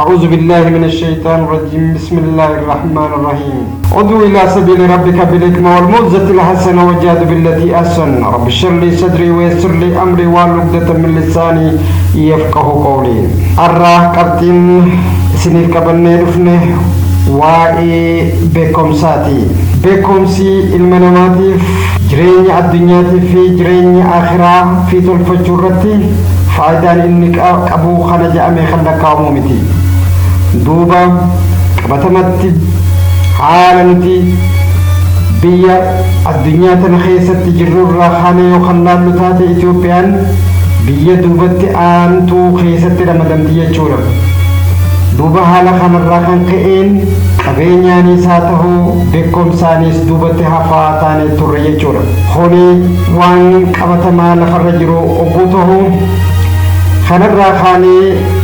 أعوذ بالله من الشيطان الرجيم. بسم الله الرحمن الرحيم. ادعو إلى سبيل ربك بالحكمة والموعظة الحسنة وجاهد بالتي أحسن. رب اشرح لي صدري ويسر لي أمري واحلل عقدة من لساني يفقه قولي. الراح قبتين سنيف كبني رفنه واي بكمساتي بكمسي المناماتيف جريني الدنيا في جريني آخرة في تلفجرتي فايدان إنك أبو خنجة أمي خلق قومتي دوبا قبتمتي حالنتي بيا الدنيا تنخيست جرور راخاني وخلال لتات إثيوبيان بيا دوبتي آنتو خيست رمضان يجورا دوبا حالا خان الراخان كئين قبينياني ساته بكم سانيس دوبتي حفاتاني تر يجورا خوني وان قبتما لخرجرو أقوته خنرا خاني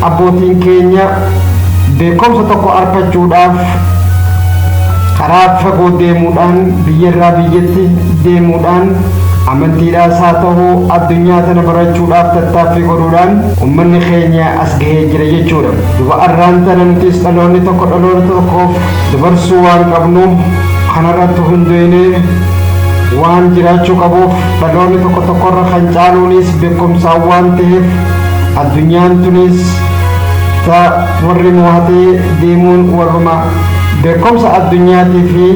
أبوتين كينيا بكم ستوكو أربجوداف خراب فقو ديمودان بيرا بيجتي ديمودان amantiidhaa isaa ta'uu addunyaa tana barachuudhaaf tattaaffii godhuudhaan uummanni keenya as gahee jira jechuudha. Duba arraan tana nutis dhaloonni tokkoof dabarsuu waan qabnu kanarratti hundoonee waan jiraachuu qabuuf dhaloonni tokkorra kan caaluunis beekumsaan waan ta'eef addunyaan tunis warri mo'atee deemuun warruma beekumsa addunyaatii fi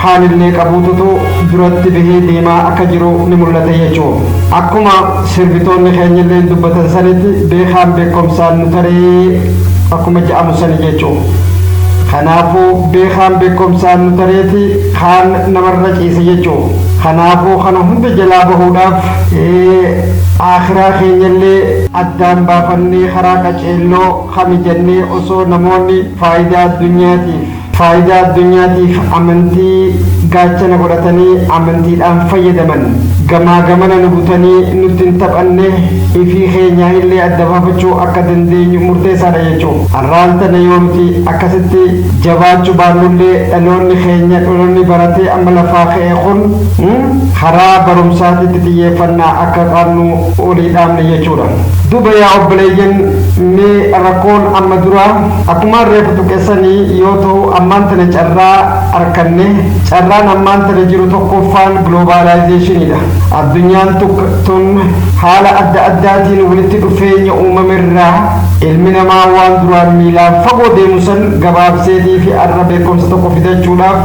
haalillee qabuututu duratti bahee deemaa akka jiru ni mul'ata jechuudha. Akkuma sirbitoonni keenyallee dubbatan sanitti beekaan beekumsaan nu taree akkuma jedhamu sani jechuudha. Kanaafuu beekaan beekumsaan nu tareeti kaan namarra ciise jechuudha. Kanaafuu kana hunda jalaa bahuudhaaf akhiraa keenyallee addaan baafannee karaa qaceelloo kamijannee osoo namoonni faayidaa addunyaatiif amantii gaachana godhatanii amantiidhaan fayyadaman gamaa gamana nu butanii nutti hin taphanne ifii keenyaa illee adda baafachuu akka dandeenyu murteessaadha jechuudha. Har'aan tana yoo nuti akkasitti jabaachuu baannullee dhaloonni baratee amma lafaa ka'e kun karaa barumsaatitti xiyyeeffannaa akka qabnu olii dhaabne jechuudha. Duba yaa obboleeyyan mee rakkoon amma duraa akkuma reefu tuqessanii yoo ta'u ammaan tana carraa arkanne carraan ammaan tana jiru tokkoffaan globalizationidha. Addunyaan tun haala adda addaatiin walitti dhufeenya uumamerraa ilmi namaa waan duraan miilaan fagoo deemu san gabaabseetii fi arra beekumsa tokko fidachuudhaaf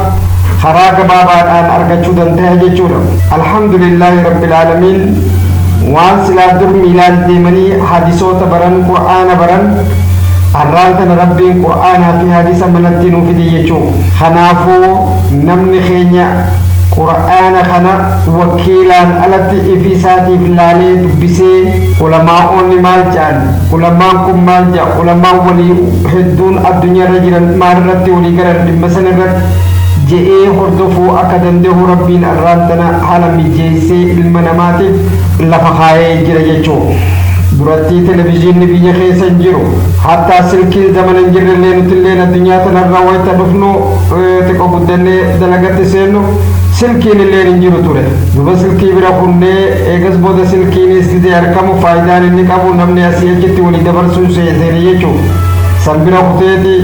karaa gabaabaadhaan argachuu danda'a jechuudha. Alhamdulillahi rabbil aalamiin waan silaa dur miilaan deemanii hadisoota baran qur'aana baran har'aan tana rabbiin qur'aanaa fi hadisa manatti nuuf fide jechuudha. Kanaafuu namni keenya qur'aana kana wakiilaan alatti ifi isaatiif laalee dubbisee ulamaa'onni maal jedhan ulamaan kun maal jedha ulamaan walii hedduun addunyaarra jiran maalirratti walii galan dhimma sanarratti je'ee hordofuu akka danda'u rabbiin har'aan tana haala mijeessee ilma namaatiif lafa kaayee jira jechuudha. Duratti televizyiinni biyya keessa hin jiru hatta silkiin zamana hin jirrellee nutillee addunyaa tanarraa wayita dhufnu xiqqoo guddannee dalagatti seennu silkiin illee hin jiru ture. Duba silkii bira kunnee eegas booda silkiinis didee argamu faayidaan inni qabu namni asii achitti walii dabarsuun seene jechuudha. San bira kuteeti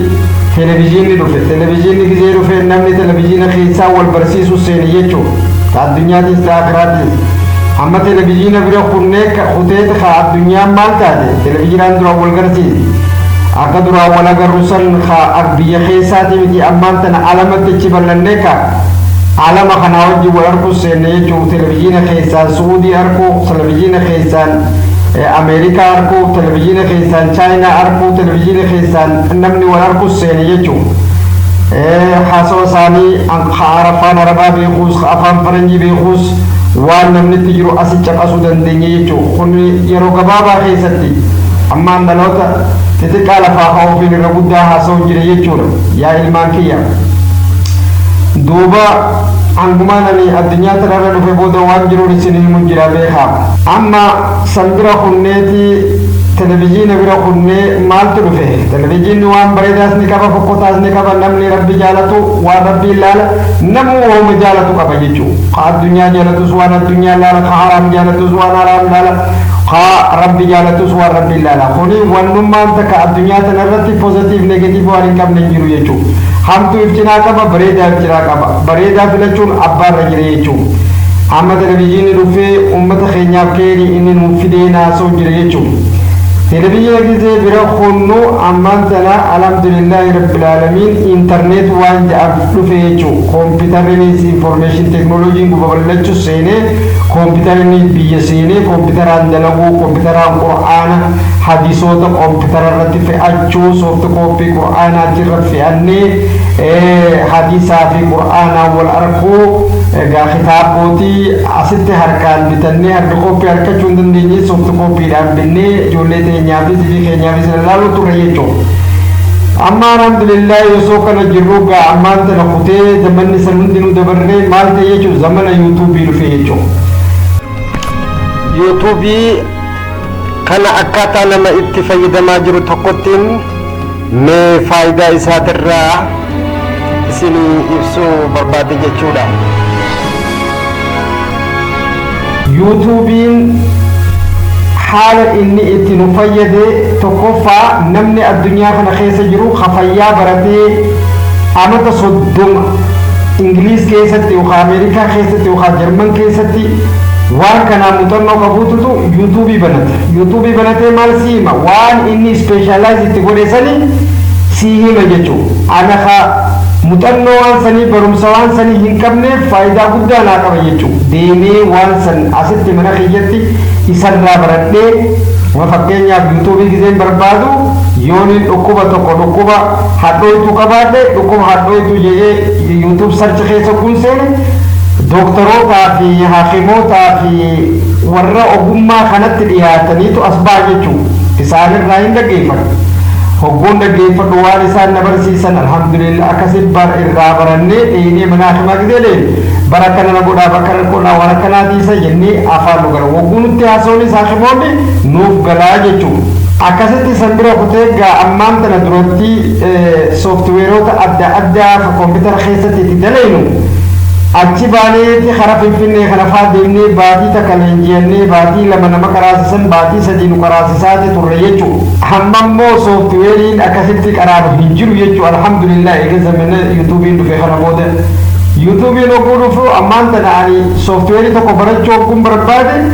televizyiinni dhufe televizyiinni gizee dhufe namni televizyiina keessaa wal barsiisu seene jechuudha. Addunyaatis ta'akiraatis amma televizyiina bira kunnee kuteeti haa addunyaan maal taate televizyiinaan duraan wal garsiisi akka duraan wal agarru san haa biyya keessaati miti ammaan tana alamatti achi bal'annee kaa alama kanaa wajjin wal arguu seenne jechuun televizyiina keessaan suudii arguu televizyiina keessaan ameerikaa arguu televizyiina keessaan chaayinaa arguu televizyiina keessaan namni wal arguu seenne jechuun haasawaa isaanii afaan arabaa beekuus afaan faranjii beekuus waan namni itti jiru asi caqasuu dandeenya jechuudha. Kun yeroo gabaabaa keessatti ammaan dhaloota xixiqqaa lafaa haa'uufiin irra guddaa haasa'u jira jechuudha. Yaa ilmaan kiyya duuba hangumaan ani addunyaa tanarra dhufe booda waan jiruun isin himuun jira beekaa. Amma san bira kunneeti televizyiina bira kunnee maaltu dhufe televizyiinni waan bareedaas ni qaba fokkotaas ni qaba namni rabbi jaalatu waan rabbi ilaala namu waanuma jaalatu qaba jechuudha. Ka addunyaa jaalatus waan addunyaa ilaala ka haraam jaalatus waan haraam ilaala ها ربي جالتوس وربي لا خوني ونما أنت كالدنيا تنرتي بوزيتيف نيجاتيف وارين كم نجيرو يجو هم تو إفتنا كبا بريدا إفتنا كبا بريدا فلچون أبار رجري يجو أما تلفزيون رفي أمة خينيا كيري إني نفيدنا سوجري يجو تلفزيون كذا برا خونو أمان تنا الحمد لله رب العالمين إنترنت وان جاب فيجو كمبيوتر نيس إنفورميشن تكنولوجي غوبلتشو سينه كمبيوتر نيس بيسينه كمبيوتر عندلغو كمبيوتر القرآن حديثوت كمبيوتر رتفي أجو سوفت كوبي قرآن أجرت في أني حديثا في قرآن والأركو غا خطابوتي أسيت هركان بتني هركوبي هركشون دنيني سوفت كوبي رابني جولتي نيابي تبي نيابي سلالو تريجو أما الحمد لله يسوقنا جروجا أما أنت نخوتي زمن سلمندينو دبرني مال تيجو زمن يوتيوب يرفيجو يوتيوبي كان أكاتا لما اتفاي دماجر تقطين ما فايدة إسات الرا سيني إبسو بربادي جيشودا يوتيوبين حال إني اتنفيد تقفى نمني الدنيا كان خيس جرو خفيا برتي أنا تصدم إنجليز كيستي وخا أمريكا كيستي وخا جرمن كيستي وان كان متنو كبوتو يوتيوبي بنت مال سيما وان إني سبيشالايز تقولي سني سيه مجتو أنا خا متنو وان سني برمسوان سني هنكمني فايدة قد أنا كبيجتو ديني وان سن أسد من خيجتي إسرنا برده وفكرني أب يوتيوب كذا بربادو يوني أكوبا تكو أكوبا هاتوي تو كبارده أكوبا هاتوي تو جيه يوتيوب سرچ خيسو كونسين دكتورو تافي حاكمو تافي ورّا أبوما خنات دياتني تو أسباجي چو إسان الرأيين دقيفة هقول دقيفة دوار إسان نبر سيسان الحمد لله أكسب بار إرغابرني إيني مناخما كذا barakana na goda bakara ko na warakana disa jenni afalu gar wogun te asoni sakhimoni nuf galaje chu akasati sandira kutega amman tana duroti software ta adda fa computer khaysati tidalenu achi bale ti kharaf finne kharafa dinni baati ta kalenjenne baati lama nama karasan baati sadinu karasate turreyechu hammammo software in akasati qarab hinjiru yechu alhamdulillah ege zamana youtube indu fe kharabode YouTube no guru fro amanta nani software to ko baracho kum barbade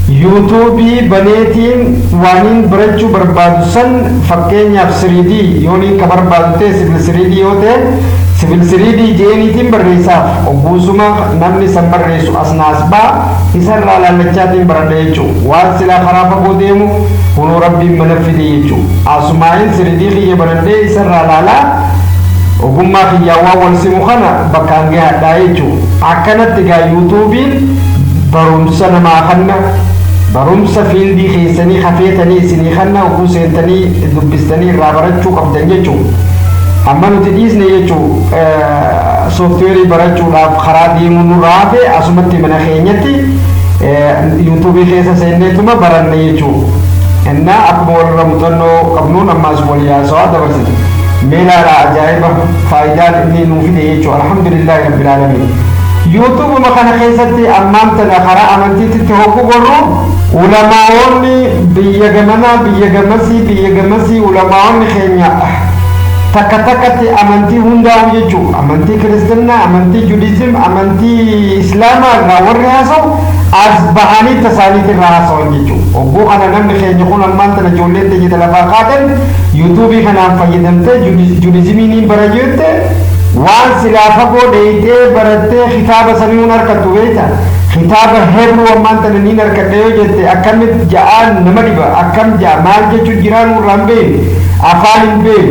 YouTube banetin wanin baracho barbadu san fakkenya 3D yoni ka barbadu te civil 3D yote civil 3D jeni tim barisa obusuma namni sambar resu asnas ba isar la lachatin baradecho wasila kharafa godemu kuno rabbi manafidi yecho asmain 3D khiye barade isar la ogummaa kiyyaawaa wal simu kana bakkaan gahaa jechuun akkanatti gaa yuutuubiin barumsa namaa kanna barumsa fiildii keessanii hafeetanii isinii kanna oguu seentanii dubbistanii irraa barachuu qabdan jechuun amma nuti dhiisne jechuun sooftiweerii barachuudhaaf karaa deemuu nurraa hafe asumatti mana keenyatti yuutuubii keessa seenneetuma baranne jechuun innaa akkuma walirra muuxannoo qabnuun ammaas wal yaasawaa dabarsite ميلا عجائبة فايدات إني نوفي يجوا الحمد لله رب العالمين يوتيوب ما كان خيستي أمام تناخرا أمانتي تتوقع برو علماءوني بيجمسي علماءوني خينيا تكتكتي أمانتي هنداو يجوا أمانتي كريستنا أمانتي جوديزم أمانتي إسلام راور راسو أصبحاني تسالي الراسو يجوا وبو أنا نم خينيا كون أمان تنجولين تجي تلفاقاتن يوتيوبي كان فايدمته جوديزميني براجوته وان سلافقو ديته برته خطاب سميون أركتو بيتا خطاب هبرو أمان تنين أركتو جته أكمل جان نمديبا أكم جا مال جتو جيران ورامبين أفالين بين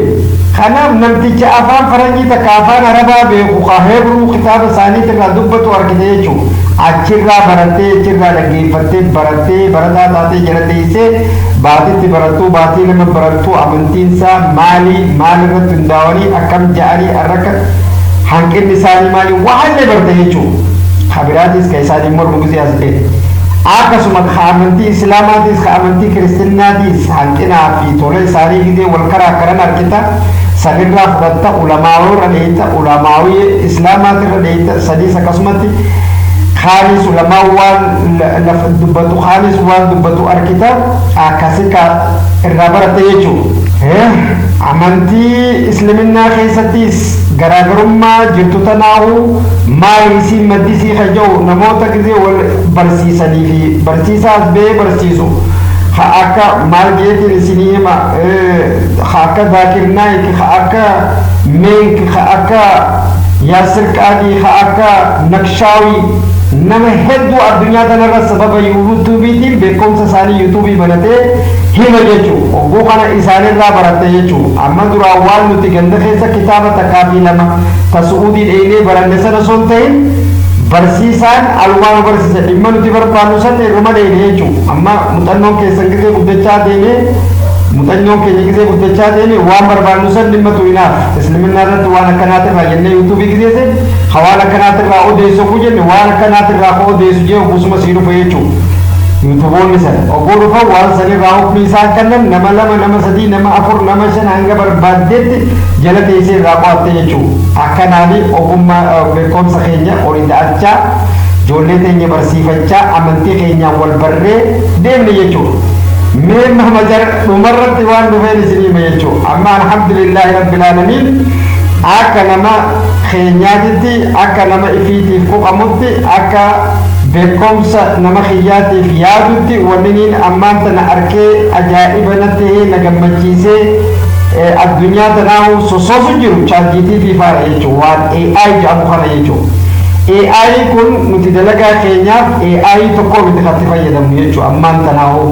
خنام نمتيج أفان فرنجي تكافان عربا بيخوخا هبرو خطاب ساني تنادوبتو أركتو أجرا برته أجرا لقي فتة برته برتا تاتي جرتي سه باتي برتو باتي لما برتو أمنتين سا مالي مال رتنداوري أكم جاري أركت هنكين نساني مالي وحنا برته يجو خبراتيس كيساني مر بقولي أزدي أكسوما خامنتي إسلاماتيس خامنتي كريستيناتيس هنكينا في تولي ساري كده والكرا كرنا كده سنرا فرتا علماء رديتا علماء إسلامات رديتا سدي سكسمتي خالص لما وان دبتو خالص وان دبتو أركتا أكاسكا الرابرة يجو amanti islaminaa keessattis garaagarummaa jirtu tanaahu maayisii maddisii haja'u namoota gisee wal barsiisanii fi barsiisaas bee barsiisu ha akka maal jeetiin isinii hima ha akka zaakir naayik ha akka meenk ha akka yaasir qaadii ha akka naqshaawi nama hedduu addunyaa kanarra sababa yuutuubiitiin beekumsa isaanii yuutuubii banatee hima jechuun ogguu kana isaanirraa baratte jechuun amma duraa waan nuti ganda keessa kitaaba takkaa fi lama ta su'uudii dheeylee baranne sana son ta'in barsiisaan alwaanu barsiisa dhimma nuti barbaannu san irruma dheeylee jechuun amma muuxannoon keessan gisee guddachaa deemee muuxannoon keenya gisee guddachaa deemee waan barbaannu san dhimma tu'inaaf islaminaa irratti waan akkanaatirraa jennee yuutuubii giseese hawaan akkanaatirraa odeessu ku jenne waan akkanaatirraa ko odeessu jee oggusuma sii dhufe jechuun yuutuboonni san ogguu dhufa waan sanirraa hukmi isaan kennan nama lama nama sadii nama afur nama shan hanga barbaaddeetti jala teessee irraa qo'atte jechuun akkanaani ogummaa beekumsa keenya ol da'achaa ijoollee teenya barsiifachaa amantii keenyaan wal barree deemne jechuudha. mee mahmajar dhumarratti waan dhufeen isinii ma jechuudha. amma alhamdulillahi rabbil aalamiin akka nama keenyaatitti akka nama ifiitiif quqamutti akka beekumsa nama xiyyaatiif yaadutti wanniniin ammaan tana arkee ajaa'iba na ta'ee na gammachiisee addunyaa tanaahu sossoosu jiru ChatGPT faana jechuudha waan AI jedhamu kana jechuudha. AI kun nuti dalagaa keenyaaf AI tokko miti katti fayyadamnu jechuudha ammaan tanaahu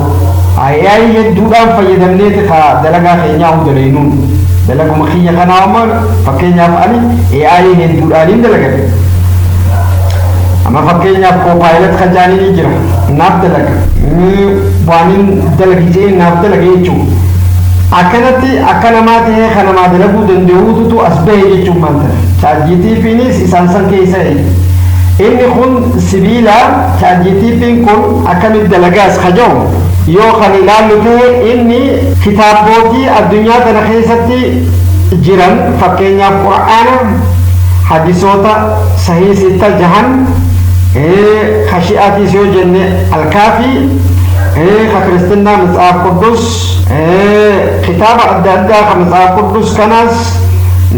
AI hedduudhaan fayyadamneeti ka dalagaa keenyaa hundaleenuun dalaguma kiyya kanaa amma fakkeenyaaf ani AI hedduudhaaniin dalagate amma fakkeenyaaf Copilot kan jaanii jira naaf dalaga waanin dalagisee naaf dalaga jechuudha. akkanatti akka namaa ta'ee kan namaa dalaguu danda'uutu as bahe jechuun maanta ChatGPTnis isaan san keessa inni kun sibiila ChatGPTn kun akkamitti dalagaas kajaa'u yoo kan ilaallu ta'e inni kitaabootii addunyaa kana keessatti jiran fakkeenyaaf Qur'aana hadisoota sahii sitta jahan khashi'aatis yoo jenne alkaafi كريستنا مصحف قدس كتاب أدى مصحف قدس كناس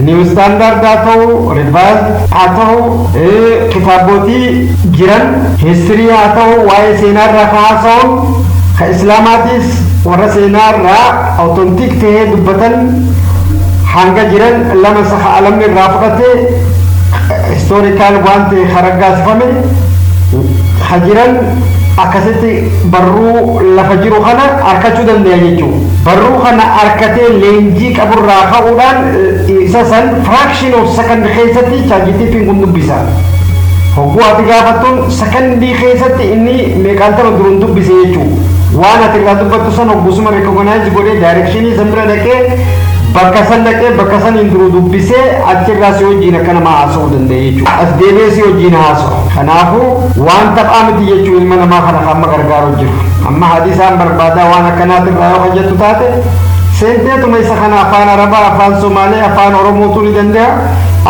نيو ستاندرد آتو ريفايز آتو كتابوتي جيران هيستوري آتو واي سينار رفاسو كإسلاماتيس ورا سينار را أوتنتيك تيه دبتن حانجا جيران لما سخ علم الرافقة هيستوريكال وانتي خرجاس فمي خجيران akkasitti barruu lafa jiru kana arkachuu dandeenya jechuudha. Barruu kana arkatee leenjii qaburraa ka'uudhaan isa san fraction of second keessatti ChatGPT'n kun dubbisa. Hogguu ati gaafattuun secondii keessatti inni meeqaan ta'u duruun dubbise jechuudha. Waan ati irraa dubbattu san hoggusuma recognize godhee directionii san bira dhaqee bakka san dhaqee bakka san hin duru dubbisee achirraa si wajjin akka nama haasa'uu danda'e jechuudha. As deebi'ee si wajjin haasa'u. Kanaafuu waan taphaa miti jechuun ilma namaa kana amma gargaaru jiru. Amma hadiisaan barbaadaa waan akkanaatirraa yoo hojjettu taate seenteetuma isa kana afaan Arabaa, afaan Somaalee, afaan Oromootu ni danda'a.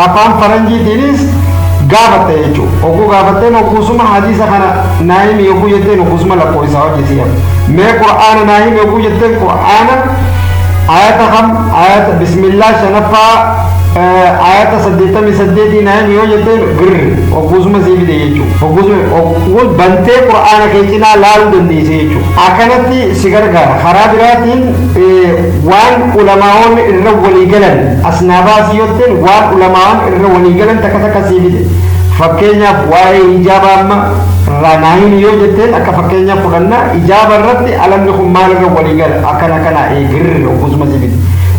Afaan Faranjiitiinis gaafatte jechuudha. Ogguu gaafatteen ogguusuma hadiisa kana naayimi yogguu jetteen ogguusuma lakkoo isaa hojjetiya. Mee Qur'aana naayimi yogguu jetteen Qur'aana آيات خم آيات بسم الله شنفا آيات سديتا مسديتي نايم يو جتين غر وقوز مزيب دي يجو وقوز بنتي قرآن كيتنا لال دندي سيجو أكنتي سيغرغا خرابراتين وان علماءون الرولي جلن أسناباس يوتين وان علماءون الرولي جلن تكتك سيبي فكينيا واي إجابة أما راناين يو جتين أكا فكينيا فلنا إجابة رتي ألم نكون مال الرولي جل أكنا كنا إيغر وقوز مزيب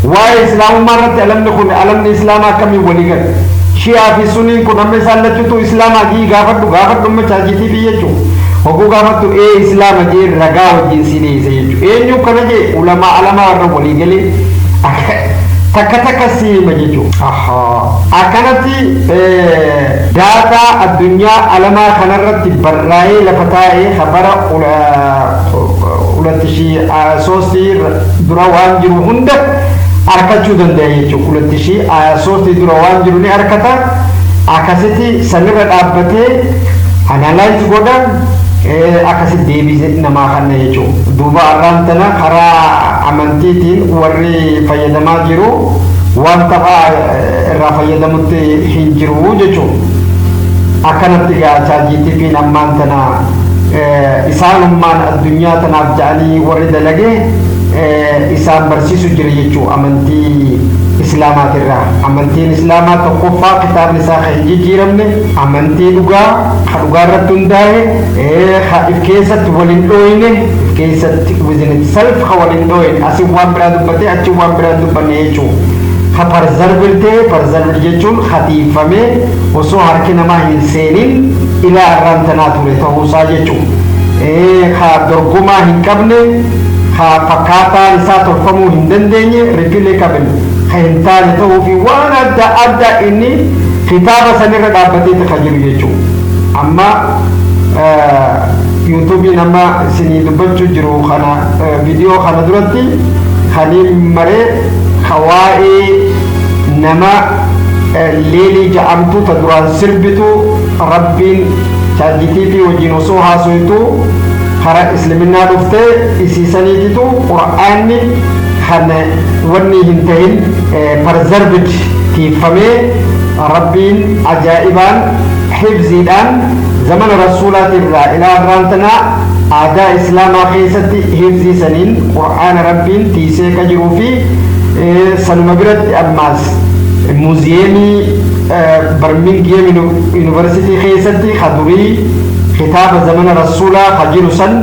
واي إسلام مرت ألم نكون ألم الإسلام كم يولي جل شيعة في سنين كنا مثال لتو إسلام أجي غافت دم ChatGPT بيجو وكو غافت إيه إسلام أجي رجاء جنسي ليه سيجو إيه نيو كنا جي علماء الرولي جل تكتك سيما جيجو أكنتي داتا الدنيا علما خنرت براي لفتاي خبر ولتشي سوسي دروان جرو هند أركتشو دندي جيجو ولتشي سوسي دروان جرو ني أركتا أكاسيتي سنرد أبتي analyze godhan akkasit deebisee namaa kanna jechuudha. Duuba arraan tana karaa amantiitiin warri fayyadamaa jiru waan taphaa irraa fayyadamutti hin jiru jechuudha. Akkanatti gaachaa GTP'n ammaan tana isaanummaan addunyaa tanaaf ja'anii warri dalagee isaan barsiisu jira jechuudha amantii islaamaatirraa. Amantiin islaamaa tokkoffaa kitaabni isaa kan jijjiiramne amantii dhugaa kan dhugaa irratti hundaa'e kan if keessatti waliin dhooyne keessatti within itself kan waliin dhooyne asii waan biraa dubbatee achi waan biraa dubbanne jechuudha. Ka parzarbir jechuun hatiifamee osoo harki namaa hin seenin ilaa irraan tanaa ture ta'uusaa jechuudha. Ka dorgomaa hin qabne ka fakkaataan isaa tolfamuu hin dandeenye replicable kan hin taane ta'uu fi waan adda addaa inni kitaaba sanirra dhaabbatee kan jiru jechuudha. Amma yuutuubiin amma isinii dubbachuu jiru kana viidiyoo kana duratti kaniin maree hawaa'ee nama leelii ja'amtu ta duraan sirbitu rabbiin ChatGPT wajjin osoo haasoytu kara islaminaa dhuftee isiisaniititu qura'aanni kan wanni hin tahin parzarbid tiifamee rabbiin ajaa'ibaan hifziidhaan zamana rasuulaatirraa ilaa irraan tanaa aadaa islaamaa keessatti hifziisaniin qura'aana rabbiin tiisee ka jiruu fi sanuma biratti ammaas muuziyeemii Birmingham University keessatti hadurii kitaaba zamana rasuulaa ka jiru san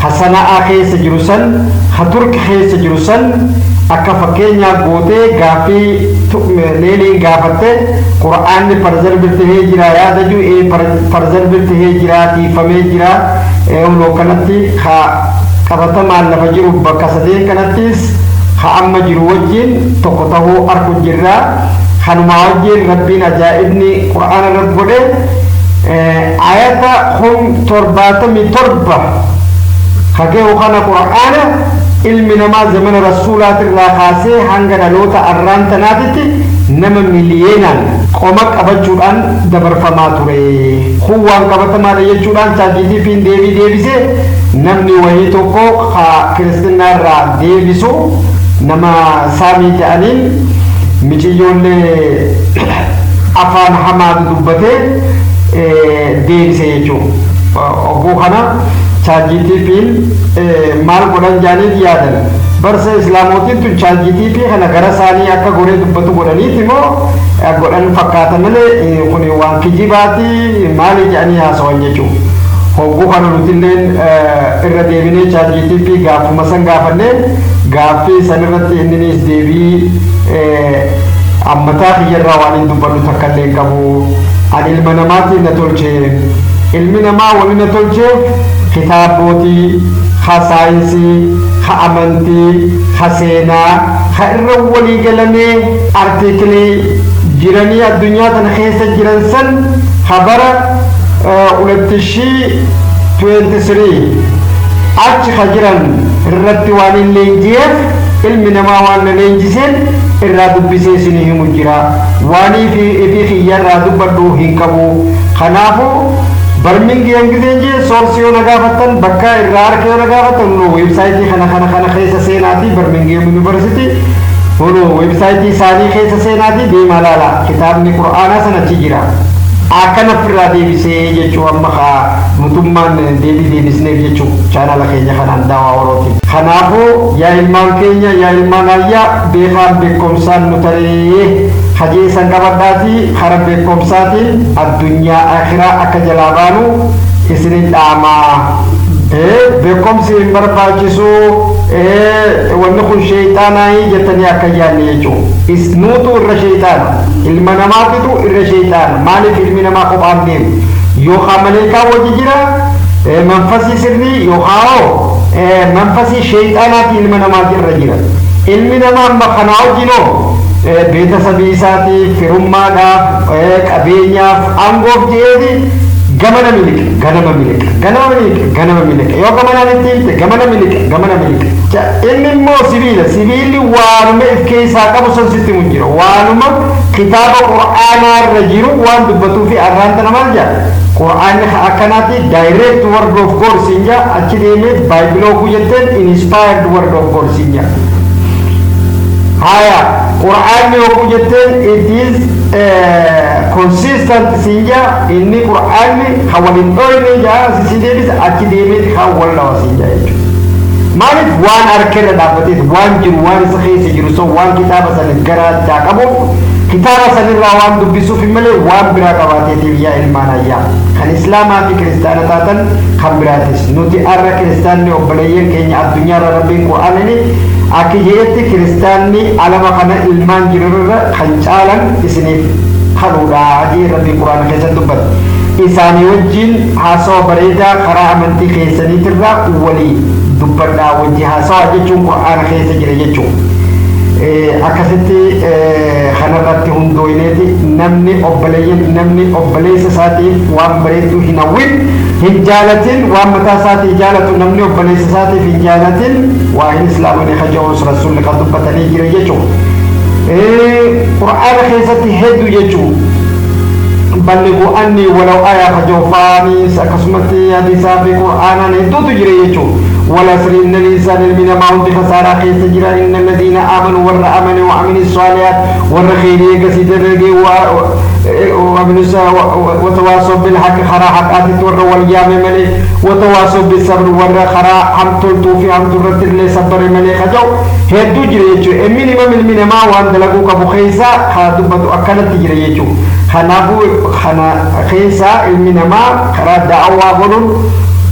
ka sana'aa keessa jiru san ka turki keessa jiru san akka fakkeenyaa gootee gaaffii leeliin gaafatte qura'aanni parzarbir tahee jira yaada jiru parzarbir tahee jira tiifamee jira uloo kanatti ka qabatamaan lafa jiru bakka sadeen kanattis ka amma jiru wajjin tokko tahuu arku jirra kanuma wajjin rabbiin ajaa'ibni qura'aana irratti godhe ayata hum 77 kageehu kana qura'aana ilmi namaa zamana rasuulaatirraa kaasee hanga dhaloota arraan tanaatitti nama miliyeenaan qoma qabachuudhaan dabarfamaa ture. Kun waan qabatamaadha jechuudhaan ChatGPT'n deebisee namni wayii tokko kiristaanaarraa deebisu nama saamii ta'aniin miciyyoollee afaan hamaa dubbatee deebisee jechuudha. Oguu kana ChatGPT'n maal godhan jaaniif yaadan barsa islaamootiin tun ChatGPT kana gara isaanii akka goree dubbatu godhaniiti immoo godhan fakkaata malee kun waan kijibaati maali jedhanii haasawan jechuudha. Hogguu kana nutilleen irra deebinee ChatGPT gaafuma san gaafannee gaaffii sanirratti inninis deebii ammataa kiyyarraa waan hin dubbadhu takka illee qabu. Ani ilma namaatiin na tolche ilmi namaa waliin na tolcheef kitaabotii ha saayinsii ha amantii ha seenaa ha irra walii galamee artiikilii jiranii addunyaa tana keessa jiran san ha bara 2023 achi ha jiran irratti waan hin leenjiyeef ilmi namaa waan na leenjiseen irraa dubbisee isinii himu jira waanii fi kiyyarraa dubbadhu hin qabu. Kanaafuu Birmingham gizenje soorsiyo nagafatan bakka irraa arkee nagafatan no website kana keessa seenaati Birmingham University no website isaanii keessa seenaati deemalala kitaabni qur'aana sanatti jira. Akkana firraa deebisee jechuu amma mutummaan deebisneef jechuu chaanala keenya kanaan daawaa orooti. Kanaafuu yaa ilmaan keenya yaa ilmaan ayyaa beekaan beekumsaan nu taree hajeesan qabadhaati hara beekumsaatiin addunyaa akhiraa akka jalaa baanu isinin dhaamaa. Beekumsi hin barbaachisu wanni kun sheeyxaanaa jettanii akka yaadne jechuudha. Nuutu irra sheeyxaana ilma namaatitu irra sheeyxaana maaliif ilmi namaa kophaan deemu yookaan maleekaa wajji jira manfasii sirrii yookaan manfasii sheeyxaanaati ilma namaati irra jira. Ilmi namaa amma kanaa wajjinoo beetasabii isaatiif firummaadhaaf qabeenyaaf aangoof je'eeti gamana miliqa ganama miliqa yoo gamanaan itti himte gamana miliqa إني مو سبيل وانما إفكيسا قبو سنسيتي مجيرو وانما كتاب قرآن الرجيرو وان دبتو في أرانتنا مالجا قرآن أكناتي direct word of God سنجا أكيديمي بايبلو كجتن inspired word of God سنجا هايا قرآن كجتن it is consistent سنجا إني قرآن خوالين أولي جا سيديبس أكيديمي خوال لوا سنجا مالك وان أركنا دابتيت وان جرو وان سخيس جرو سو وان كتابة سنقرأ جاكبو كتابة سنقرأ وان دبسو في ملي وان برا قباتيتي يا إلمانا يا خان إسلاما في كريستانة تاتن خبراتيس نوتي أرى كريستاني وبليين كيني الدنيا ربين قرآنني أكيجيتي كريستاني على ما خان إلمان جرر خنشالا إسنيف خلودا عدي ربي قرآن خيسان دبت إساني وجين حاسو بريدا خرا أمنتي خيساني ترى ولي دبرنا وجهها سواء جتشون قرآن خيس جري جتشون أكثتي خنرتي هندوينتي نمني أبليس ساتي وامبريتو هنوين هنجالة وامتا ساتي جالة نمني أبليس ساتي في جالة وإن إسلامي خجوز رسول لك دبتني جري جتشون قرآن خيستي هدو جتشون بلغوا أني ولو آية خجوفاني سكسمتي حديثا في قرآن ندو تجري جتشون ولا سرين الإنسان من ما عند خسارة خيس جرا إن الذين آمنوا آمنوا وعملوا الصالحات والخيرية قصيد الرجي وتواصوا بالحق خرا حقات تور واليام ملي وتواصوا بالصبر والخرا حمد توفي حمد رت اللي صبر ملي خجو هدو جريجو أمين من ما وعند لقوك أبو خيسا خادم أكلت جريجو خنابو خنا خيسا من ما خرا دعوة بلون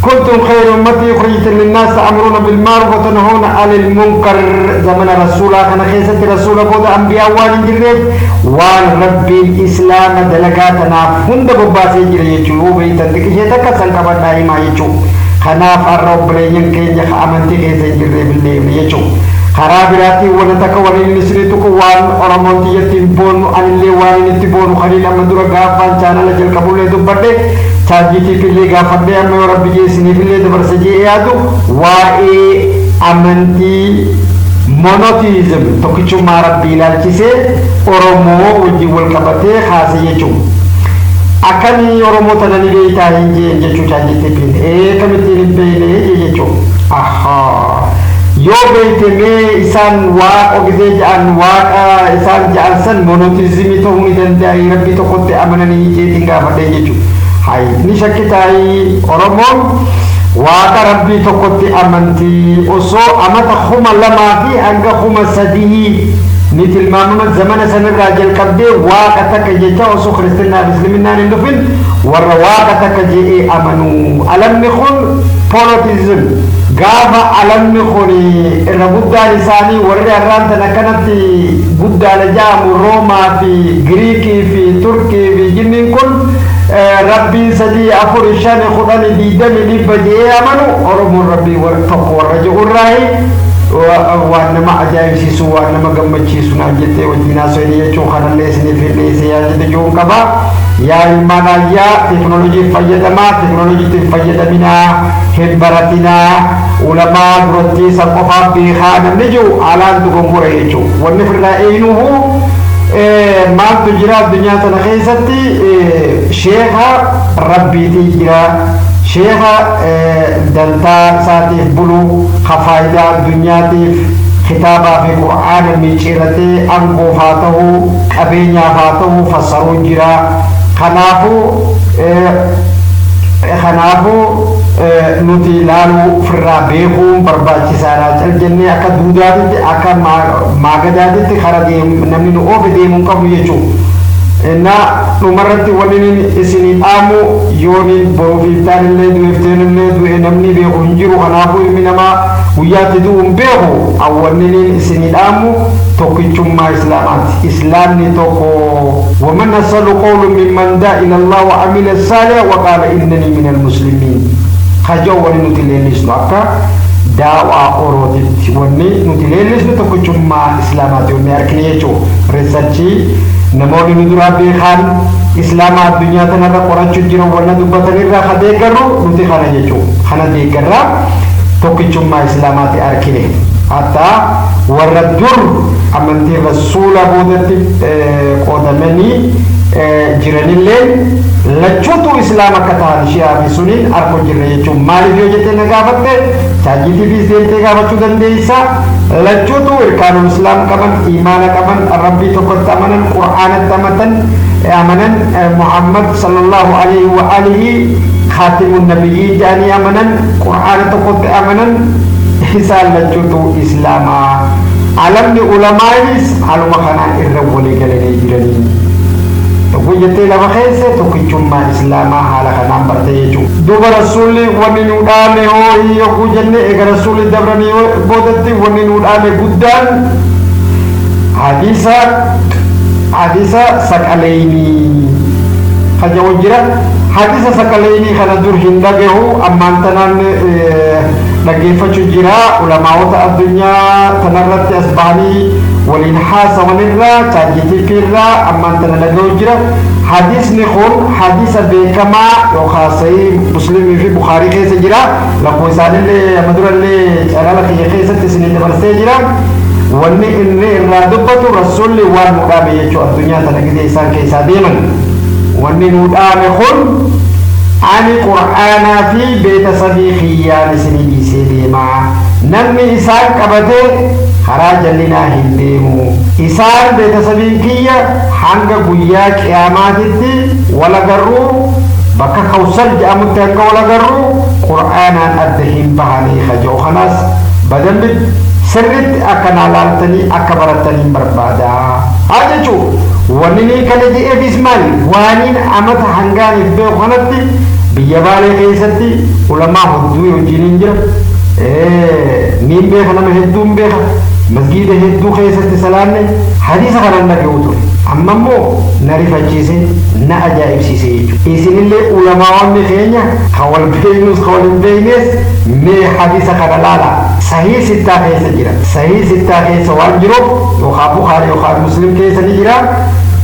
كنتم خير أمتي أخرجت للناس تأمرون بالمعروف وتنهون عن المنكر زمن رسولا كان خيسة رسولا بود أنبياء وان جريت وان ربي الإسلام دلقاتنا هند بباسي جريت شلوبي تدكيشتك سنكبت دائما يجو خناف الرب لين كينجح أمنتي خيسة جريت بالليل يجو خرابراتي ونتك ونسرتك وان أرمونتي يتبون عن اللي وان يتبون خليل أمدر غافان كان لجل قبول دبته تاجيتي في اللي غافده أمي وربي جيسني في اللي دبر سجي يادو واي أمنتي مونوتيزم توكيشو ما ربي لالكيسي أرمو وجي والكبته خاصي يجو أكني أرمو تناني بيتا هنجي يجو تاجيتي في اللي كمتين بيني يجو أها yoo beektemee isaan waaqa gisee ja'an waaqa isaan ja'an san monotiizimii ta'uu ni danda'a rabbi tokkotti amananii jeetiin gaafadhee jechuudha. Hayi ni shakkitaayii Oromoon waaqa rabbii tokkotti amantii osoo amata kuma lamaa fi hanga kuma sadii ni tilmaamama zamana sanirraa jalqabdee waaqa takka jecha osoo kiristinnaa fi islaaminaan hin dhufin warra waaqa takka jedhee amanuu alamni kun poolotizim gaafa alamni kun irra guddaan isaanii warri arraantan akkanatti guddaadha ja'amu roomaa fi giriikii fi turkii fi jinniin kun rabbiin sadii afur shan kudhan diidami dhibba jedhee amanu oromoon rabbii tokko warra jedhurraayi waan nama ajaa'ibsiisu waan nama gammachiisu naan jettee wajjin haasawanii jechuun kanallee isiniif illee isa yaadate jiruun qaba yaa ilmaan ayyaa teekinooloojii fayyadamaa teekinooloojiitiin fayyadaminaa hin baratinaa ulamaa duratti isa qofaa beekaa namni jiru alaan dogongora jechuudha wanni firraa eenyuhu maaltu jira addunyaa tana keessatti sheeka rabbiitii jira sheeka dantaa isaatiif bulu faayidaa addunyaatiif kitaabaa fi qur'aana micciiratee angoof haa ta'uu qabeenyaaf haa ta'uu fassaruu jira kanaafuu nuti ilaaluu firraa beekuun barbaachisaadha cal jennee akka duudaatitti akka maagadaatitti kara namni nu oofe deemuun qabu jechuudha. Na dhumarratti wanni isin dhaamu yooniin boruufiiftaan illee du'eefteen illee namni beeku hin jiru kanaafuu ilmi namaa guyyaatti du'u hin beeku awwanni isin dhaamu tokkichummaa islaamaati islaamni tokko waman asalu qawlu mimman daa ila allah wa amila saaliha wa qaala innanii min almuslimiin kajoo wanni nuti leellisnu akka daawaa orootitti wanni nuti leellisnu tokkichummaa islaamaati wanni harkini jechuu reesarchii namoonni nu duraa beekan islaamaa addunyaa tanarra qorachuu jiran wanna dubbatanirraa ka deeggarru nuti kana jechuu kana deeggarraa tokkichummaa islaamaati harkine حتى والردر أمنتي رسول بودت قدمني جيران الليل لجوتو إسلام كتان شيئا في سنين أركو جيران مالي في وجهة نقافت تاجيتي في زينتي قافتو دنديسا لجوتو إركان الإسلام كمان إيمان كمان ربي تقد أمنا قرآن تمتن أمنا محمد صلى الله عليه وآله خاتم النبي جاني أمنا قرآن تقد أمنا حسال لجوتو إسلاما علمني علمائيس على مخانا إرولي قلني جيراني وجدتي لما خيسة تكجمع إسلاما حالك نمبر تيجو دوبا رسولي وننو دامي هو يقو جنة إيقا رسولي دبرني بودتي وننو دامي قدان حديثة سكاليني خجا وجرا حديثة سكاليني خنا دور هندقه أما انتنان نقيفة جرا علماء الدنيا تنرت أسباني والإنحاس ونرى تاجيتي فيرا أما أنت نلقوا جرا حديث نخون حديث بكما يخاصي مسلم في بخاري خيس جرا لقوا سال اللي مدور اللي أنا لك يخيس تسنين برسي جرا واني إني الرادبة رسول وان مقامي يجو الدنيا تنقذ إنسان كيسا ديما واني نودامي خون عن قرآن في بيت صديقيا لسنين سيديما نمي إسان كبته خراج لنا هنديمو إسان بيت صديقيا حنق قيا قياماتي ولا قروا بكا كوسل جامتك ولا قروا قرآنا أدهم بحاني خجو خلاص بدل سرت أكنا لالتني أكبرتني بربادا أجو ونني كالجي إفismal وانين أمت هنغان إفبه خنطي بيبالي خيستي علماء هدوي وجينين جرب مين بيخ نما هدوم بيخ مسجد هدو خيستي سلامي حديث خلال نبيوتو أما مو نعرف أجيسي نا أجائب سيسي إذن اللي علماء مخينيا خوال بينوس خوال بينيس مي حديث خلالا صحيح ستة خيسة جرا صحيح ستة خيسة وانجرو يخاف بخاري يخاف مسلم خيسة جرا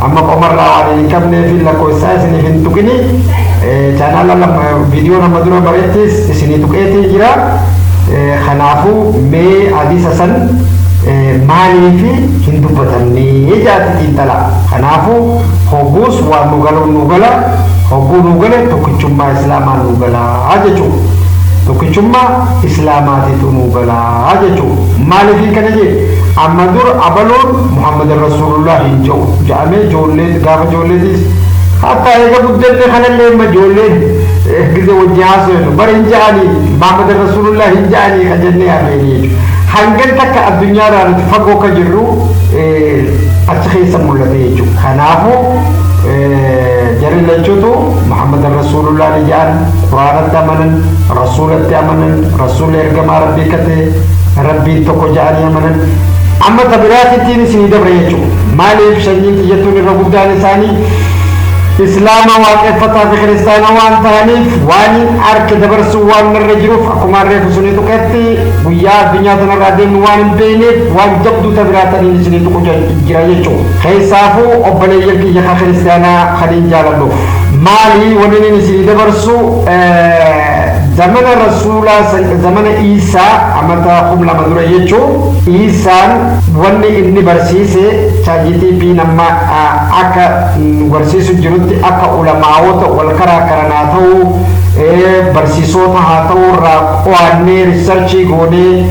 أما عمر راوالي كمني في لكوسا سني في نتوكني channel لما فيديو نمدرو بريتس سني توكيتي جرا خنافو مي حديث سن مالي في هندو بطني إجات تنتلا خنافو هوغوس ونوغلا هوغو نوغلا توكيشما إسلاما نوغلا أجاچو توكيشما إسلاماتي نوغلا أجاچو مالي في كنجي أمدور أبلون محمد رسول الله هنجو جامع جولد غاف جولد حتى إذا بدل خلنا اللي مجولد كذا وجهاسه برينجاني محمد رسول الله هنجاني أجنّي أبيني هنگن تك الدنيا رانت فقو كجرو أتخي سمولا تيجو خنافو جري لجوتو محمد رسول الله رجال قرآن التامنن رسول التامنن رسول إرقام ربي كته ربي توكو جاني أمنن أما تبرات التين سيدة بريجو مالي بشنين تجتون الربودان ثاني إسلام واقفتها في خريستان وان تهانيف واني أرك دبرسو وان الرجروف أكما الرئيف سنيتو كتي ويا الدنيا تنرادين وان بينيف وان جبدو تبراتني سنيتو كجا جرايجو خيسافو أبني يلكي يخا خريستانا خلين جالالوف مالي ونيني نسيني دبرسو زمن الرسول زمن إيسا أمتا قبل مدرة يجو إيسان وني إني برسيسي تاجيتي بينما أكا برسيسو جنوتي أكا علماء والكرا كرناتو برسيسو تهاتو راقواني ريسيرشي غوني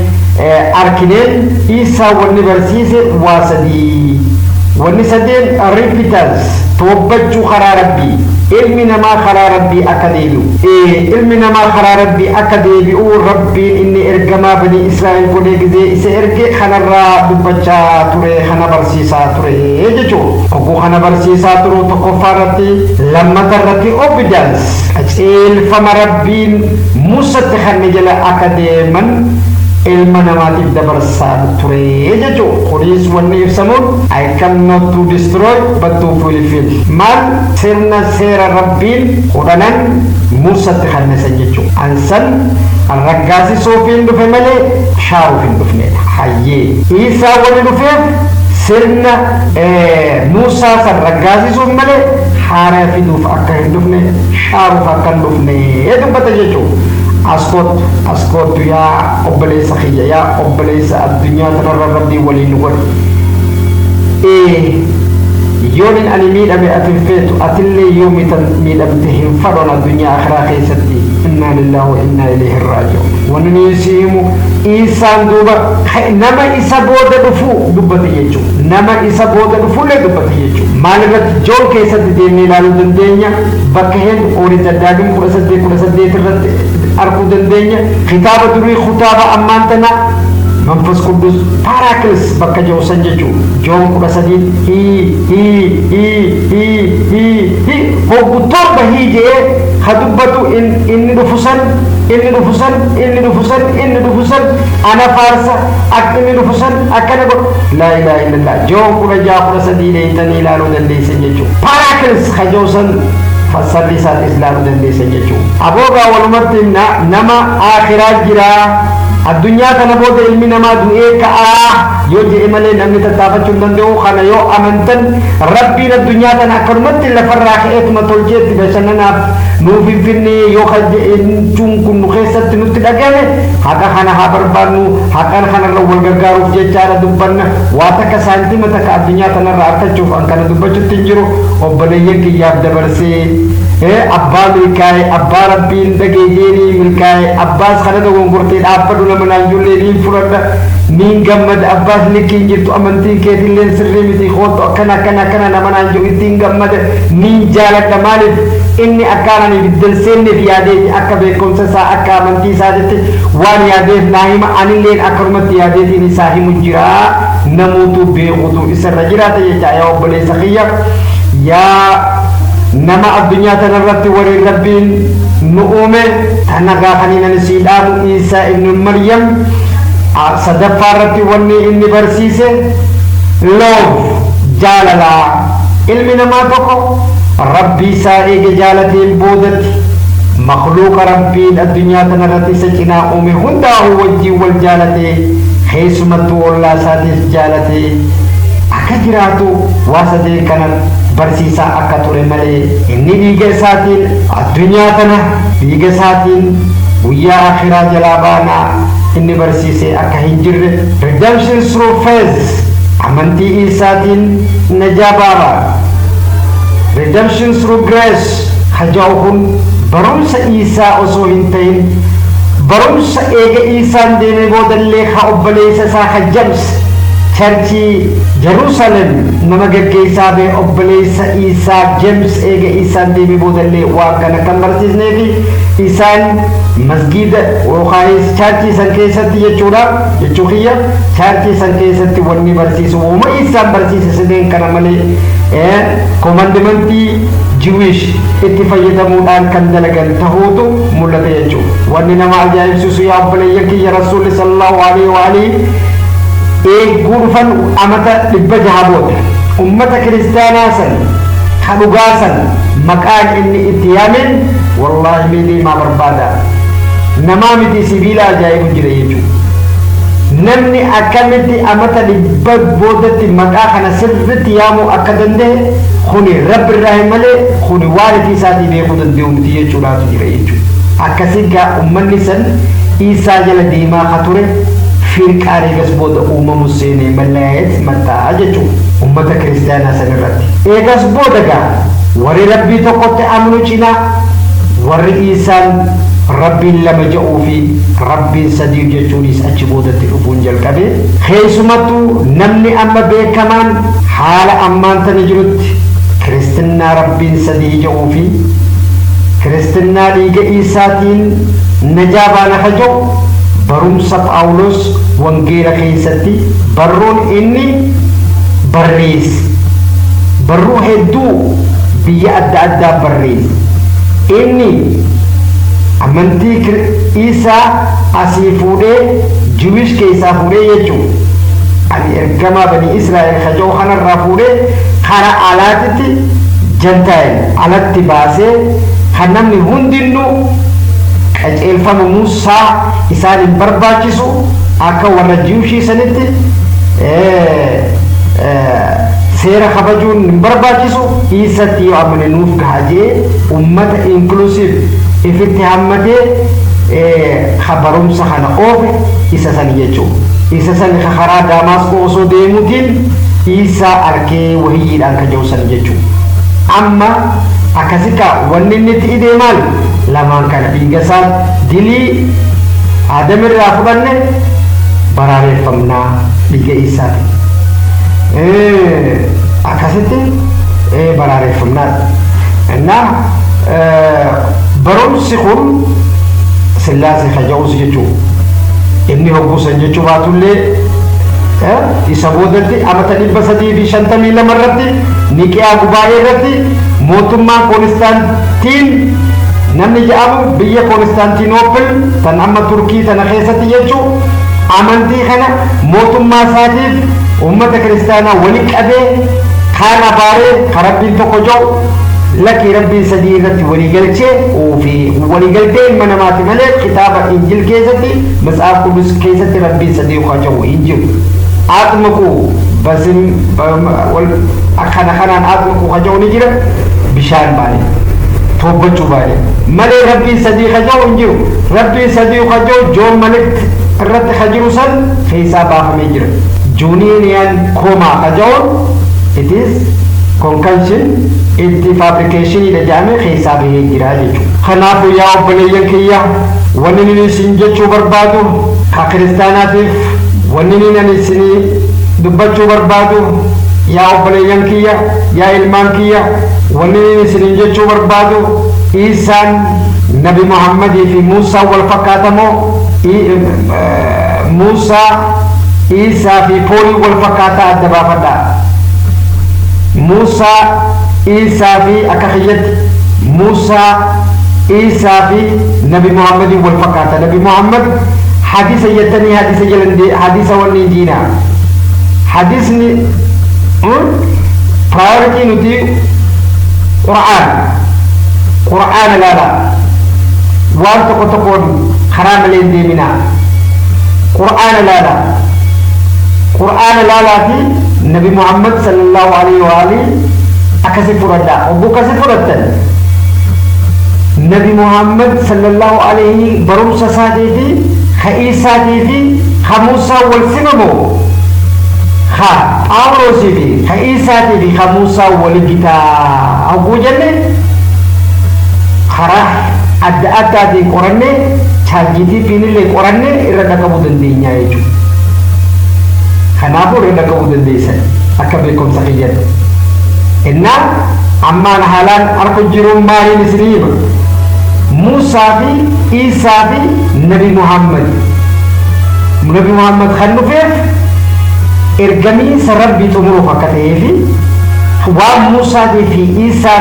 أركنين إيسا وني برسيسي واسدي وني سدين ريبيتانس توبجو خرا ربي علمنا ما خلا ربي أكديبو علمنا ما خلا ربي أكديبو ربي إني إرجما بني إسرائيل بني جزء إسرائيل خنا را دبچا توري خنا برسيسا توري يجو أكو خنا برسيسا تورو تكفارتي لما ترتي أوبيدانس أجل فما ربي موسى تخني جل أكديمن ilma namaatiif dabarsaa ture jechuudha. Kunis wanni ibsamuun I cannot to destroy but to fulfill. Maal sirna seera rabbiin kudhanan Muusatti kannisan jechuudha. Ansan raggaasisuuf hin dhufe malee shaaruuf hin dhufnedha. Hayyee Iisaa wali dhufeef sirna Muusaa san raggaasisuuf malee haaraa fiduuf akka hin dhufne shaaruuf akka hin dhufne dubbata jechuudha. أسكت يا أبليس خيا يا أبليس الدنيا ترى ربي ولي نور إيه يوم أن ميل أبي أتلفت أتلي يوم ميل أبتهم فرنا الدنيا آخرة خيستي إنا لله وإنا إليه الراجعون وننسيهم إنسان دوبا نما إسا بودا دفو دبتي يجو نما إسا بودا دفو لا دبتي يجو مالبت جول كيست ديني لالو دندينيا بكهن أوري تدادم كرا سدي ترد أركو دندينيا خطابة دوي خطابة أمانتنا منفس قدس باراكلس بكا جو سنججو جون كرا سدي هو بطور بهيجي خدبتو إن نفسن أنا فارسة إن نفسن أكنا لا إله إلا الله جون كرا جا كرا سدي ليتني لالو دندي سنججو باراكلس خجوسن فصلي سات إسلام دندي سنججو أبوغا والمرتنا نما آخرات جرا الدنيا تنبود علمي نما دوئي كآه يوجي إمالي نمي تتابة دندو خانا يو أمنتن ربنا الدنيا تنكرمت لفراخ إتما تلجيت بسننا نوفي فيني يو خج إنتون كن نخيصت نتدقاني حقا خانا حبر بانو حقا خانا روال غرغارو جيچارة دبنا واتك سانتي متك الدنيا تنرأتا چوف أنكنا دبچو تنجرو وبليك ياب دبرسي أبا ملكاي أبا ربين دقيقيني ملكاي أباس خانا دوغن قرتين أبا دولا منانجو ليلين فرد مين قمد أباس لكين جرتو أمنتين كيتين لين سرمتي خوتو كنا نمانانجو إتين قمد مين جالك مالد إني أكارني بالدلسين في ياديت أكبركم سسا أكا منتي سادتي وان ياديت ناهيما أني لين أكرمت ياديت نساهي مجرا نموتو بيغوتو إسر رجرات يجايا وبلي سخيا يا نما الدنيا تنرت وري ربين نؤمه تنغا خنينا نسيدام عيسى ابن مريم صدفارت وني اني برسيسه لوف جاللا علم نما تكو ربي سائق جالتي بودت مخلوق ربي الدنيا تنرت سكنا امه هندا هو وجي والجالتي خيسمت والله ساتس جالتي أكجراتو واسدي كانت برسيسا أكتوري ملي إني بيجي ساتين الدنيا تنا بيجي ساتين ويا آخرة جلابانا إني برسيسي أكهنجر redemption through faith أمنتي إيساتين نجابارا redemption through grace خجاوهم برمس إيسا أصوهنتين برمس إيجا إيسان ديني بودالي خاوباليسا ساخ جمس Churchi Jerusalem namaga keisabe obbalesa Isa James ege isan debi bodalle wakana kambarsisnefi isan masjid وخايس churchi san keessatti jechuudha jechuukhiyya churchi san keessatti wanni barsiisu wama isan barsiisa sideen kana malee commandmenti Jewish itti fayyadamuudhaan kan dalagan tahuutu mul'ata jechuudha wanni nama ajaa'ibsiisu yaa obboleeyyan kiyya rasuulli sallallahu alaihi wa alihi غرفان أمتا لبجهابوت أمتا كريستانا سن خلقاسا مكان إني اتيامن والله ميدي ما بربادا نمامتي سبيلا جايب جريجو نمني أكمتي أمتا لبجبودت مكاخنا سرت يامو أكدنده خوني رب الرحمة لي خوني والتي ساتي بيخودن ديومتي يجولاتو جريجو أكسيكا أمني سن إيسا جل ديما خطوره فيك أريجس بود مسلمين ملايت متى أجتو أمة كريستيانا سنرت إيجس بودكا وري ربي تقط أمنو جنا وري إنسان ربي لما جاءوا في ربي سديو جتونيس أجبودة تلفون جلكبي خيسمتو نمني أما بي كمان حال أمان تنجرت كريستنا ربي سديو جاءوا في كريستنا ليجا إيساتين نجابا نخجو برمسة أولوس وانجيل خيستي برون إني بريس برو هدو بيا أدى بريس إني أمنتي إيسا أسيفودي جويش كيسا فودي يجو أني إرقما بني إسرائيل خجو خانا رافودي خانا آلاتي جنتاين آلاتي باسي خانمني هندنو الفم موسى إسان برباكسو أكا ورجيوشي سنتي سيرا خبجون برباكسو إيساتي وعمل نوف كهاجي أمة إنكلوسيف إفتهامتي خبرهم سخنا أوف إسسان يجو إسسان خخرا داماسكو وصودي مدين إيسا أركي وهي الأنك جوسان يجو أما أكاسيكا وننت إيدي مال لما كان بيغسان دلي آدم الرافضان براري فمنا بيغا إيسا أكاسيتي براري فمنا إننا برون سيخون سلاسي خجوز يجو إني هو بوسن يجو باتولي إسابودتي أمتني بسدي في شنتمي لمرتي نيكي أبو بايرتي موتما كونستانتين نمني جابو بيا كونستانتينوبل تنعم تركي تنخيستي يجو أمنتي خنا موتما ساتيف أمة كريستانا ولك أبي كان باري خربين تقجو لك ربي سديرتي وليقلتي وفي وليقلتين من ماتي ملك كتاب إنجيل كيستي مساق قدس كيستي ربي سديو خجو إنجيل آدمكو بسم أخنا خنان آدمكو خجو نجرة بشان بالي توبتو بالي ملك ربي سدي خجو إنجيل ربي سديو خجو جون ملك رد خجرو سن خيسا باهم نجرة جونينيان كوما خجو it is concussion itti fabrication ida jame khisabe jira jechu khanafu ya obboleeyyan kiyya wanni ni sin jechu barbaadu ka kristanatif wanni ni sini dubbachu barbaadu ya obboleeyyan kiyya ya ilman kiyya wanni ni sin jechu barbaadu isan nabi muhammad fi musa wal fakatamo musa isa fi poli wal fakata adabafada موسى عيسى في أكخيت موسى عيسى في نبي محمد والفقات نبي محمد حديث يتني حديث جلندي حديث ونيدينا حديثني priority نتي قرآن لا وانت تقول حرام لين منا قرآن لا في نبي محمد صلى الله عليه وآله أكسف ردا أبو كسف ردا نبي محمد صلى الله عليه بروس سادي خيساتي خموسا والسممو خا أوروسي خيساتي خموسا والجتا أبو جنة خرا أدأتا دي قرنة تاجيتي فيني لي قرنة إردا كبودن دينيا يجو خنابو ردا كودن ديسن أكبركم سخيجات إننا أما نحلان أركو جيروم ماري نسليم موسى في إيسى في نبي محمد خنو فيف إرقمي سربي تمرو فكته في وام موسى في إيسى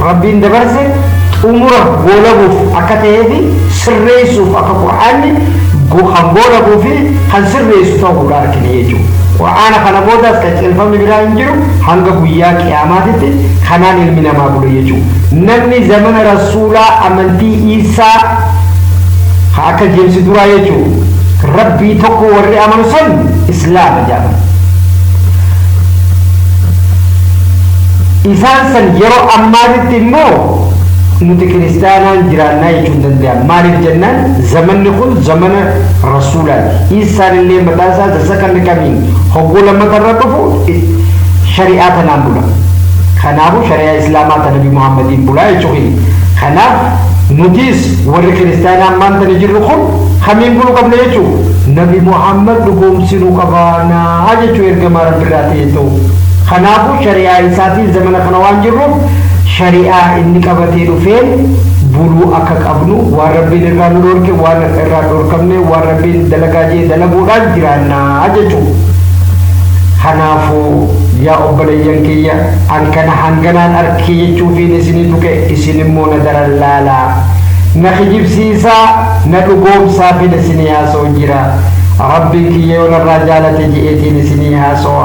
ربي اندبرسي أمره غولبوف أكته في سريسوف أكا قرآني خنبولا بوفي خنسر ريسوتا غولار كنيجو وأنا خنا بودا كتلفم بيران جرو هنگا بويا قياماتي خنان المنا ما بولو يجو نمني زمن رسولا أمنتي إيسا هاكا جيمس دورا يجو ربي توكو وري أمن سن إسلام جابا إسان سن يرو أماني تنمو نوتي كريستانا جرانا يجون دنديا مالي الجنة زمن نقول زمن رسولا إيسان اللي مداسا تسكن كمين حقولا مترقفو شريعة نامبولا خنابو شريعة إسلامات نبي محمد بولا يجوهي خناب نوتيس وري كريستانا مان تنجر رخون خمين بلو قبل يجو نبي محمد لقوم سنو قبانا هاجة إرقمار براتيتو خنابو شريعة إساتي زمن خنوان جرو شريعة إني كبتي رفين بلو أكاك أبنو وربين الرانو دورك ورانو كمني وربين دلقاجي دلقودان جرانا أججو خنافو يا أبليان كيا أنكنا هنغنان أركي يجوفين إسيني توكي إسيني مونا در اللالا نخجب سيسا ندقوم سافين إسيني هاسو جرا ربي كيا ولا الرجالة تجئتين إسيني هاسو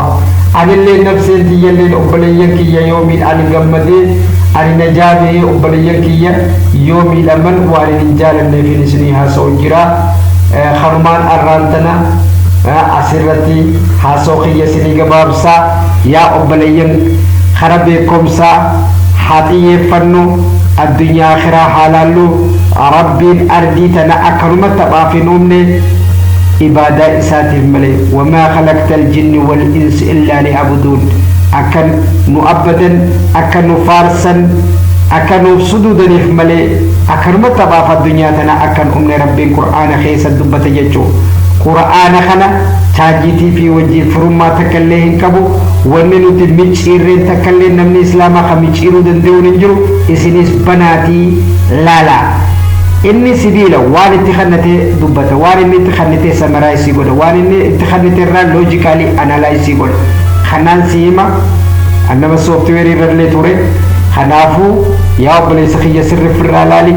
أنا اللي نفسي اللي أبليان كيا يومي أنا قمدي أنا نجابي أبليان كيا يومي لمن وأنا نجال اللي في إسيني هاسو جرا خرمان أرانتنا asirratti haasoo kiyya sinii gabaabsaa yaa obboleeyyan kara beekumsaa haa xiyyeeffannu الدنيا آخرة حلالو رب أردي تنا أكرمت تبافين أمني إبادة إسات الملي وما خلقت الجن والإنس إلا لعبدون أكن مؤبدا أكن فارسا أكن سدودا الملي أكرمت تباف الدنيا تنا أكن أمني ربي قرآن خيس الدبة يجو قرآن خنا تاجيتي في وجه فرما تكلين كبو وننو تمشيرين تكلين نمني إسلاما خمشيرو دندون نجرو إسنس بناتي لا إني سبيلا وان اتخنتي دبتا وان إني اتخنتي سمراي سيقول وان إني اتخنتي ران لوجيكالي أنالاي سيقول خنان سيما أنما سوفت ويري رلي توري خنافو يا أبلي سخي سر فرالالي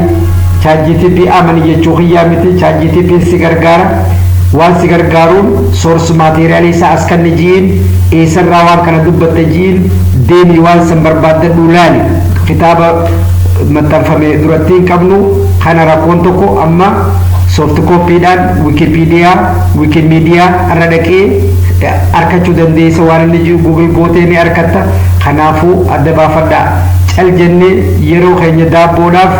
تاجيتي بي آمن يجو خيامتي تاجيتي بي سيغرغارا وان سيغرغارون سورس ماتيريالي ساسكن نجين إيسر راوان كان دبتا جين ديني وان سنبرباد دولاني كتابة متنفمي دراتين كبنو خانا راكونتوكو أما سوفت كوبي دان ويكيميديا أردكي أركتشو دندي سوان نجي جوجل بوتيني أركتا خنافو أدبا فدا الجنة يرو خيني دابوداف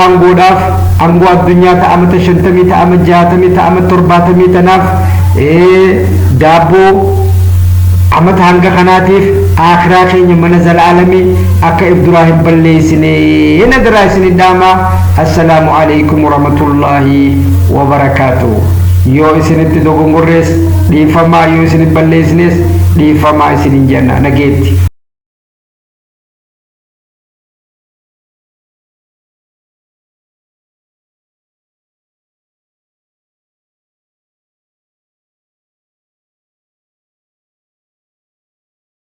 أنغوداف أنغو الدنيا تأمت شنتمي تأمت جاتمي تأمت ترباتمي تناف دابو أمت هنگا خناتيف آخرا خيني منزل عالمي أكا إبدراهم بليسني ندراسني داما السلام عليكم ورحمة الله وبركاته يو إسنت دوغو مرس دي فما يو إسنت بليسنس دي فما إسنين جنة نجيت